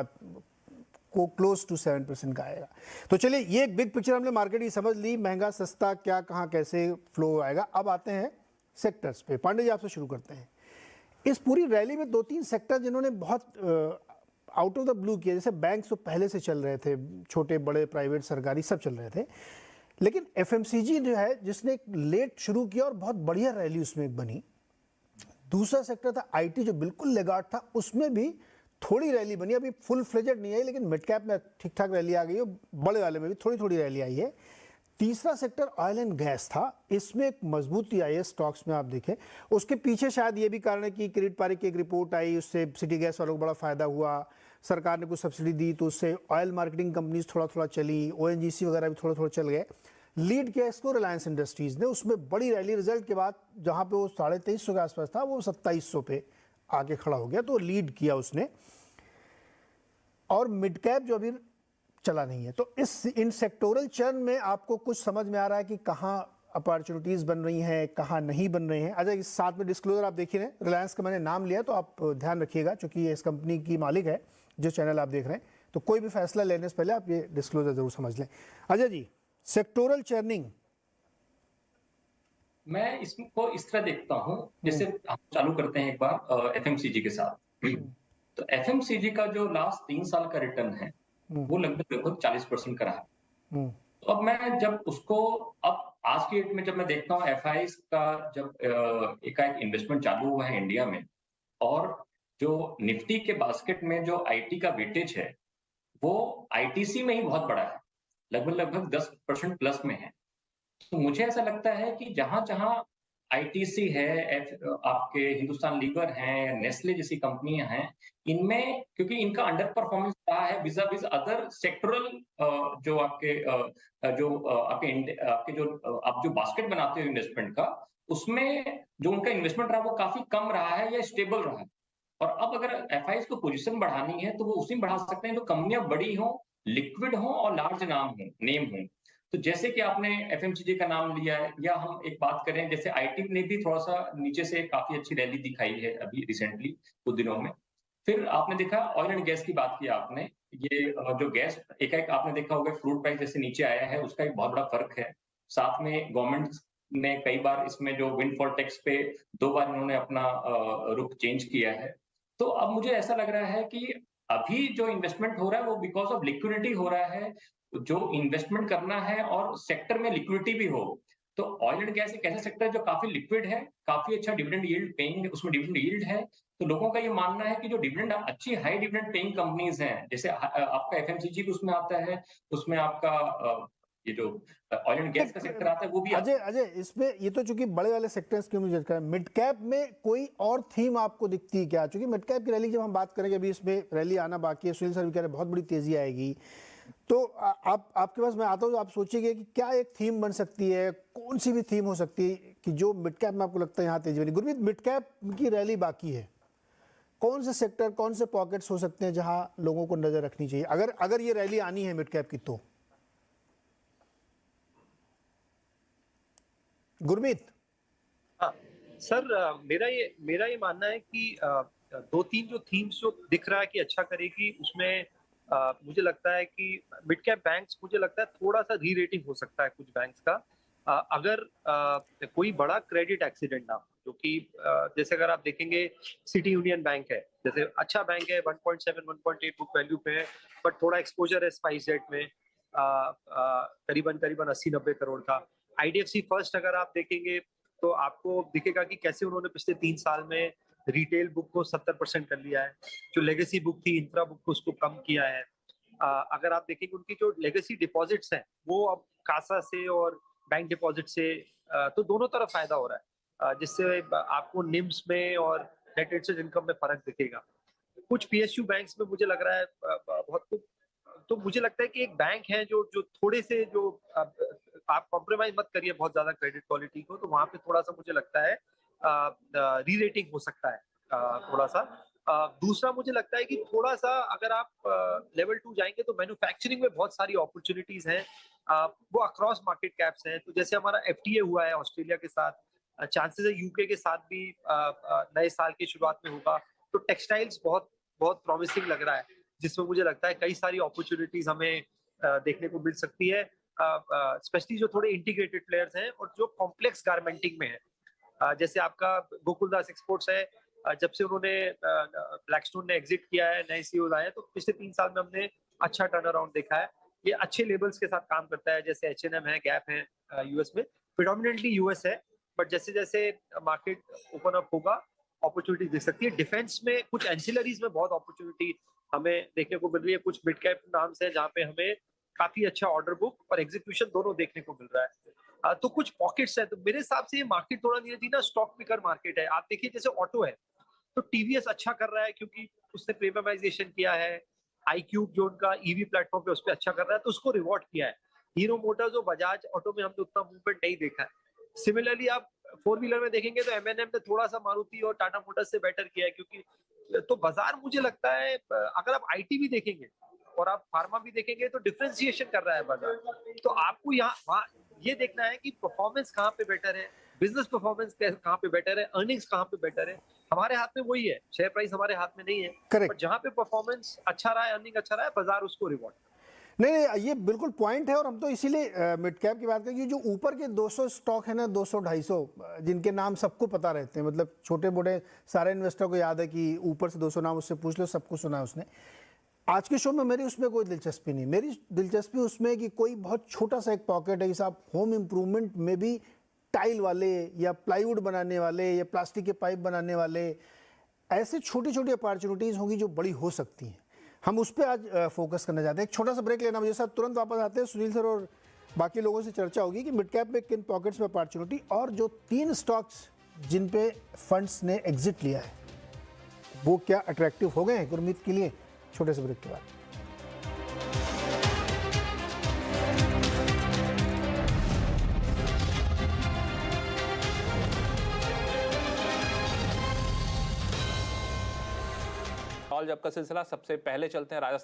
को close to 7% का आएगा। तो चलिए, ये एक बिग पिक्चर हमने मार्केट की समझ ली, महंगा सस्ता क्या कहाँ कैसे फ्लो आएगा। अब आते हैं सेक्टर्स पे। पांडे जी, आपसे शुरू करते हैं। इस पूरी रैली में 2-3 सेक्टर जिन्होंने बहुत आउट ऑफ द ब्लू किया, जैसे बैंक तो पहले से चल रहे थे, छोटे बड़े प्राइवेट सरकारी सब चल रहे थे, लेकिन एफएमसीजी जो है जिसने लेट शुरू किया और बहुत बढ़िया रैली उसमें एक बनी। दूसरा सेक्टर था आईटी जो बिल्कुल लेगार्ड था, उसमें भी थोड़ी रैली बनी, अभी फुल फ्लेजेड नहीं आई लेकिन मिड कैप में ठीक ठाक रैली आ गई है, बड़े वाले में भी थोड़ी थोड़ी रैली आई है। तीसरा सेक्टर ऑयल एंड गैस था, इसमें एक मजबूती आई है स्टॉक्स में, आप देखें। उसके पीछे शायद ये भी कारण है कि किरीट पारिक की एक रिपोर्ट आई, उससे सिटी गैस वालों को बड़ा फायदा हुआ, सरकार ने कुछ सब्सिडी दी तो उससे ऑयल मार्केटिंग कंपनीज थोड़ा थोड़ा चली, ओएनजीसी वगैरह भी थोड़ा थोड़ा चल गए। लीड किया इसको रिलायंस इंडस्ट्रीज ने, उसमें बड़ी रैली रिजल्ट के बाद, जहां पे वो 2350 के आसपास था वो 2700 पे आके खड़ा हो गया, तो लीड किया उसने। और मिड कैप जो अभी चला नहीं है, तो इन सेक्टोरल चर्न में आपको कुछ समझ में आ रहा है कि कहाँ अपॉर्चुनिटीज बन रही हैं, कहाँ नहीं बन रही हैं? अच्छा, इस साथ में डिस्क्लोजर आप देखिए रहे, रिलायंस का मैंने नाम लिया तो आप ध्यान रखिएगा, क्योंकि ये इस कंपनी की मालिक है जो चैनल आप देख रहे हैं, तो कोई भी फैसला लेने से पहले आप ये डिस्क्लोजर जरूर समझ लें। Ajay ji, sectoral churning. मैं इसको इस तरह देखता हूँ, जैसे हम चालू करते हैं एक बार एफएमसीजी के साथ। तो एफएमसीजी का जो लास्ट 3 साल का रिटर्न है वो लगभग 40% का रहा। तो अब मैं जब उसको, अब आज की डेट में जब मैं देखता हूँ एफआईआईज का जब एकाएक इन्वेस्टमेंट चालू हुआ है इंडिया में, और जो निफ्टी के बास्केट में जो आईटी का वेटेज है वो आईटीसी में ही बहुत बड़ा है, लगभग 10% प्लस में है। तो मुझे ऐसा लगता है कि जहां-जहां आईटीसी है, आपके हिंदुस्तान लीवर हैं, नेस्ले जैसी कंपनियां हैं, इनमें क्योंकि इनका अंडर परफॉर्मेंस रहा है विज़ा-विज़ अदर सेक्टरल, जो आपके जो आप जो बास्केट बनाते हो इन्वेस्टमेंट का, उसमें जो उनका इन्वेस्टमेंट रहा वो काफी कम रहा है या स्टेबल रहा है। और अब अगर एफआईआईज को पोजीशन बढ़ानी है तो वो उसी में बढ़ा सकते हैं जो कंपनियां बड़ी हों, लिक्विड हों और लार्ज नेम हों। तो जैसे कि आपने एफएमसीजी का नाम लिया है, या हम एक बात करें जैसे आईटी ने भी थोड़ा-सा नीचे से काफ़ी अच्छी रैली दिखाई है अभी रिसेंटली कुछ दिनों में। फिर आपने देखा ऑयल एंड गैस की बात की आपने, ये जो गैस एकाएक आपने देखा होगा क्रूड प्राइस जैसे नीचे आया है, उसका एक बहुत बड़ा फ़र्क है। साथ में गवर्नमेंट ने कई बार इसमें जो विंडफॉल टैक्स पे 2 बार इन्होंने अपना रुख चेंज किया है। तो अब मुझे ऐसा लग रहा है कि अभी जो इन्वेस्टमेंट हो रहा है वो बिकॉज़ ऑफ लिक्विडिटी हो रहा है, जो इन्वेस्टमेंट करना है और सेक्टर में लिक्विडिटी भी हो। तो ऑयल एंड गैस एक ऐसा सेक्टर है जो काफ़ी लिक्विड है, काफ़ी अच्छा डिविडेंड यील्ड पेइंग, उसमें डिविडेंड यील्ड है। तो लोगों का ये मानना है कि जो डिविडेंड अच्छी हाई डिविडेंड पेइंग कंपनीज़ हैं, जैसे आपका एफएमसीजी भी उसमें आता है, उसमें आपका ये जो ऑयल एंड गैस का सेक्टर आता है वो भी आता अजय अजय इसमें ये तो चूंकि बड़े वाले सेक्टर्स की मुझे लगता है, मिड कैप में कोई और थीम आपको दिखती है क्या? चूंकि मिड कैप की रैली जब हम बात करेंगे, अभी इसमें रैली आना बाकी है, सुनील सर भी कह रहे हैं बहुत बड़ी तेजी आएगी, तो आपके पास मैं आता हूँ, आप सोचिएगा कि क्या एक थीम बन सकती है, कौन सी भी थीम हो सकती है कि जो मिड कैप में आपको लगता है यहाँ तेजी बनी? गुरमीत, मिड कैप की रैली बाकी है, कौन से सेक्टर, कौन से पॉकेट्स हो सकते हैं जहां लोगों को नजर रखनी चाहिए अगर ये रैली आनी है मिड कैप की? तो गुरमीत। हाँ सर, मेरा ये मानना है कि 2-3 जो थीम्स जो दिख रहा है कि अच्छा करेगी, उसमें मुझे लगता है कि मिड कैप बैंक्स, मुझे लगता है थोड़ा सा री रेटिंग हो सकता है कुछ बैंक्स का, अगर कोई बड़ा क्रेडिट एक्सीडेंट ना हो, जो कि जैसे अगर आप देखेंगे सिटी यूनियन बैंक है, जैसे अच्छा बैंक है, 1.7-1.8 बुक वैल्यू पे है, बट थोड़ा एक्सपोजर है स्पाइसजेट में, करीबन 80-90 करोड़ का। आईडीएफसी फर्स्ट अगर आप देखेंगे तो आपको दिखेगा कि कैसे उन्होंने पिछले 3 साल में रिटेल बुक को 70% कर लिया है, जो लेगेसी बुक थी इंफ्रा बुक को उसको कम किया है। अगर आप देखेंगे उनकी जो लेगेसी डिपॉजिट्स हैं वो अब कासा से और बैंक डिपॉजिट से, तो दोनों तरफ फायदा हो रहा है, जिससे आपको निम्स में और नेट इंटरेस्ट इनकम में फर्क दिखेगा। कुछ पीएसयू बैंक्स में मुझे लग रहा है बहुत, तो मुझे लगता है कि एक बैंक है जो थोड़े से, जो आप कॉम्प्रोमाइज मत करिए बहुत ज्यादा क्रेडिट क्वालिटी को, तो वहां पे थोड़ा सा मुझे लगता है री रेटिंग हो सकता है थोड़ा सा। दूसरा मुझे लगता है कि थोड़ा सा अगर आप लेवल 2 जाएंगे तो मैन्युफैक्चरिंग में बहुत सारी अपॉर्चुनिटीज हैं, वो अक्रॉस मार्केट कैप्स हैं। तो जैसे हमारा एफटीए हुआ है ऑस्ट्रेलिया के साथ, चांसेस है यूके के साथ भी नए साल की शुरुआत में होगा, तो टेक्सटाइल्स बहुत बहुत प्रॉमिसिंग लग रहा है। जिसमें मुझे लगता है कई सारी अपॉर्चुनिटीज हमें देखने को मिल सकती है, स्पेशली जो थोड़े इंटीग्रेटेड प्लेयर्स हैं और जो कॉम्प्लेक्स गारमेंटिंग में है। जैसे आपका गोकुलदास एक्सपोर्ट्स है, जब से उन्होंने ब्लैकस्टोन ने एग्जिट किया है, नए सीईओ आए हैं, तो पिछले 3 साल में हमने अच्छा टर्न अराउंड देखा है। ये अच्छे लेबल्स के साथ काम करता है, जैसे H&M है, गैप है, यूएस में, प्रिडोमिनेंटली यूएस है, बट जैसे जैसे मार्केट ओपन अप होगा अपॉर्चुनिटी दिख सकती है। डिफेंस में कुछ एंसिलरीज में बहुत अपॉर्चुनिटी हमें देखने को मिल रही है, कुछ मिड कैप नाम्स हैं जहाँ पे हमें काफी अच्छा ऑर्डर बुक और एग्जीक्यूशन दोनों देखने को मिल रहा है। तो कुछ पॉकेट्स है, तो मेरे हिसाब से ये मार्केट थोड़ा धीरे धीरे ना स्टॉक पिकर मार्केट है। आप देखिए जैसे ऑटो है, तो टीवीएस अच्छा कर रहा है क्योंकि उसने प्रीमियमाइजेशन किया है, iQube जो उनका ईवी प्लेटफॉर्म पे उस पर अच्छा कर रहा है, तो उसको रिवॉर्ड किया है। हीरो मोटर्स और बजाज ऑटो में हमने उतना मूवमेंट नहीं देखा है। सिमिलरली आप 4 व्हीलर में देखेंगे तो M&M ने थोड़ा सा मारुति और टाटा मोटर्स से बेटर किया है, क्योंकि तो बाजार मुझे लगता है अगर आप IT भी देखेंगे और आप फार्मा भी देखेंगे तो डिफरेंशिएशन कर रहा है बाजार। तो आपको यहाँ ये देखना है कि परफॉर्मेंस कहाँ पे बेटर है, बिजनेस परफॉर्मेंस कहाँ पे बेटर है, अर्निंग्स कहाँ पे बेटर है। हमारे हाथ में वही है, शेयर प्राइस हमारे हाथ में नहीं है, करेक्ट। जहाँ पे परफॉर्मेंस अच्छा रहा है, अर्निंग अच्छा रहा है, बाजार उसको रिवॉर्ड। नहीं, ये बिल्कुल पॉइंट है। और हम तो इसीलिए मिड कैप की बात करें कि जो ऊपर के 200 स्टॉक है ना, 200-250, जिनके नाम सबको पता रहते हैं, मतलब छोटे बड़े सारे इन्वेस्टर को याद है कि ऊपर से 200 नाम उससे पूछ लो, सबको सुना है उसने। आज के शो में मेरी उसमें कोई दिलचस्पी नहीं। मेरी दिलचस्पी उसमें है कि कोई बहुत छोटा सा एक पॉकेट है कि साहब होम इम्प्रूवमेंट में भी टाइल वाले या प्लाईवुड बनाने वाले या प्लास्टिक के पाइप बनाने वाले, ऐसे छोटी छोटी अपॉर्चुनिटीज़ होंगी जो बड़ी हो सकती हैं। हम उस पर आज फोकस करना चाहते हैं। एक छोटा सा ब्रेक लेना, मुझे साथ तुरंत वापस आते हैं। सुनील सर और बाकी लोगों से चर्चा होगी कि मिड कैप में किन पॉकेट्स में अपॉर्चुनिटी, और जो 3 स्टॉक्स जिन पे फंड्स ने एग्जिट लिया है वो क्या अट्रैक्टिव हो गए हैं गुरमीत के लिए। छोटे से ब्रेक के बाद जब का सिलसिला, सबसे पहले चलते हैं राजस्थान